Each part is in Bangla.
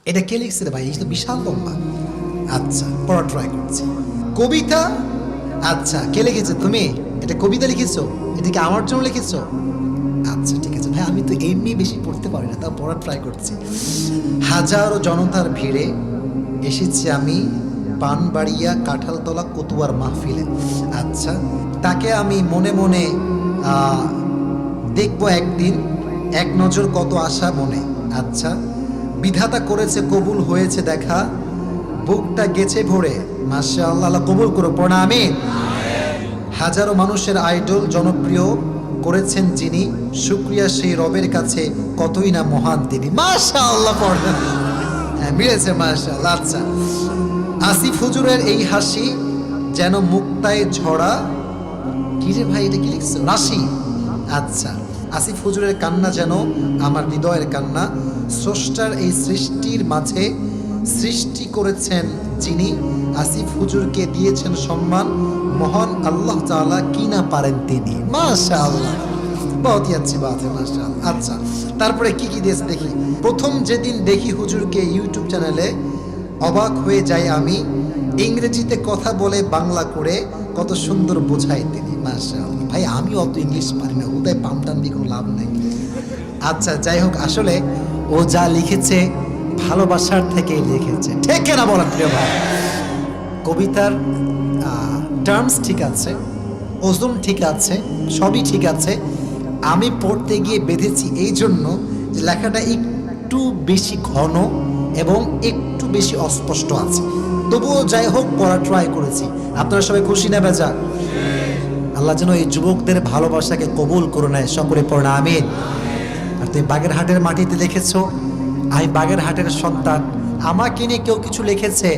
এটা কে লিখছে রে ভাই? এই তো বিশাল লম্বা। আচ্ছা, পড়া ট্রাই করছি। কবিতা। আচ্ছা, কে লিখেছে? তুমি? এটা কবিতা লিখেছো? এটা কি আমার জন্য লিখেছো? আচ্ছা ঠিক আছে ভাই, আমি তো এমনি বেশি পড়তে পারি না, তাও পড়া ট্রাই করছি। হাজারো জনতার ভিড়ে এসেছি আমি পানবাড়িয়া কাঁঠালতলা কতুয়ার মাহফিলে। আচ্ছা, তাকে আমি মনে মনে দেখবো একদিন, এক নজর কত আশা মনে। আচ্ছা, বিধাতা করেছে কবুল হয়েছে দেখা, বুকটা গেছে ভরে মাশাআল্লাহ। আল্লাহ কবুল করো, পড়া আমিন। হাজারো মানুষের আইডল জনপ্রিয় করেছেন যিনি, শুকরিয়া সেই রবের কাছে কতই না মহান তিনি। মাশাআল্লাহ, পড়েন। হ্যাঁ, মিলেছে মাশাআল্লাহ। আচ্ছা, আসিফ হুজুরের এই হাসি যেন মুক্তায় ঝরা। কি রে ভাই, এটা কি লিখছো? রাশি। আচ্ছা, আসিফ হুজুরের কান্না যেন আমার হৃদয়ের কান্না, স্রষ্টার এই সৃষ্টির মাঝে সৃষ্টি করেছেন যিনি, আসিফ হুজুরকে দিয়েছেন সম্মান, মহান আল্লাহ তাআলা কি না পারেন তিনি। মাশাআল্লাহ, বহুত আচ্ছা বাত হ্যায়, মাশাআল্লাহ। আচ্ছা, তারপরে কি কি দিয়েছে দেখি। প্রথম যেদিন দেখি হুজুরকে ইউটিউব চ্যানেলে, অবাক হয়ে যাই আমি, ইংরেজিতে কথা বলে বাংলা করে কত সুন্দর বোঝায় তিনি। মাশাআল্লাহ ভাই, আমি অত ইংলিশ পারি না, ওদের পামটান দিয়ে কোনো লাভ নেই। আচ্ছা, যাই হোক, আসলে ও যা লিখেছে ভালোবাসার থেকেই লিখেছে, ঠিক কিনা বলেন প্রিয় ভাই? কবিতার টার্মস ঠিক আছে, ওজন ঠিক আছে, সবই ঠিক আছে। আমি পড়তে গিয়ে বেঁধেছি এই জন্য যে লেখাটা একটু বেশি ঘন এবং একটু বেশি অস্পষ্ট আছে। তবুও যাই হোক, পড়া ট্রাই করেছি। আপনারা সবাই খুশি না বেজা? আল্লাহ যেন এই যুবকদের ভালোবাসাকে কবুল করে নেয়, সকলে পড়া আমিন। আর তুমি বাগেরহাটের মাটিতে লিখেছো, আমি বাগেরহাটের সন্তান, আমাকে নিয়ে কেউ কিছু লিখেছে,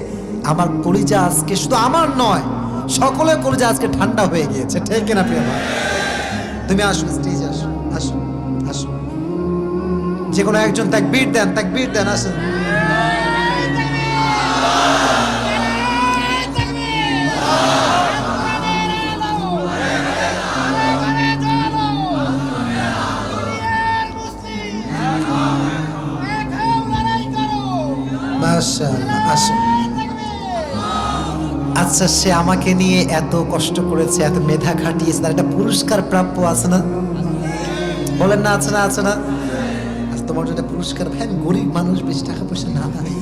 আমার কলিজা আজকে, শুধু আমার নয় সকলের কলিজা আজকে ঠান্ডা হয়ে গিয়েছে, ঠিক কিনা প্রিয় ভাই? তুমি আসো, স্টেজে আসো, আসো, আসো। যে কোনো একজন তাকবীর দেন, তাকবীর দেন, আসেন। মাশাআল্লাহ, আসো। আচ্ছা, সে আমাকে নিয়ে এত কষ্ট করেছে, এত মেধা খাটিয়েছে, তার একটা পুরস্কার প্রাপ্য আছে না? বলেন না, আছে না? আছে না? আর তোমার জন্য পুরস্কার ভাই, আমি গরিব মানুষ, বেশি টাকা পয়সা না ভাই,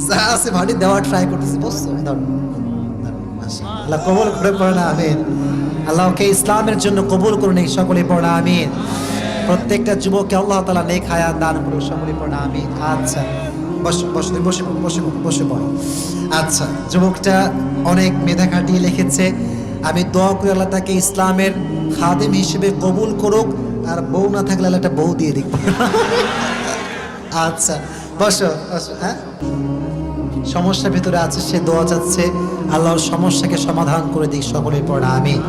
যা আছে ভাড়ি দেওয়া ট্রাই করতেছি। বসছো, আল্লাহ কবুল করে পড়া আমিন। আল্লাহকে ইসলামের জন্য কবুল করুন, এই সকলে পড়া আমিন। প্রত্যেকটা যুবককে আল্লাহ তাআলা নেক হায়াত দান করুন, সকলে পড়া আমিন। আচ্ছা, বসো, বসো, বসে পড়ো, বসে পড়ো, বসে পড়ো। আচ্ছা, যুবকটা অনেক মেধা খাটিয়ে লিখেছে। আমি দোয়া করি আল্লাহ তাকে ইসলামের খাদেম হিসেবে কবুল করুক, আর বউ না থাকলে আল্লাহ একটা বউ দিয়ে দিক। আচ্ছা, বসো, বসো। হ্যাঁ, সমস্যার ভিতরে আছে, সে দোয়া চাচ্ছে, আল্লাহর সমস্যাকে সমাধান করে দিক, সকলে পড়া আমিন।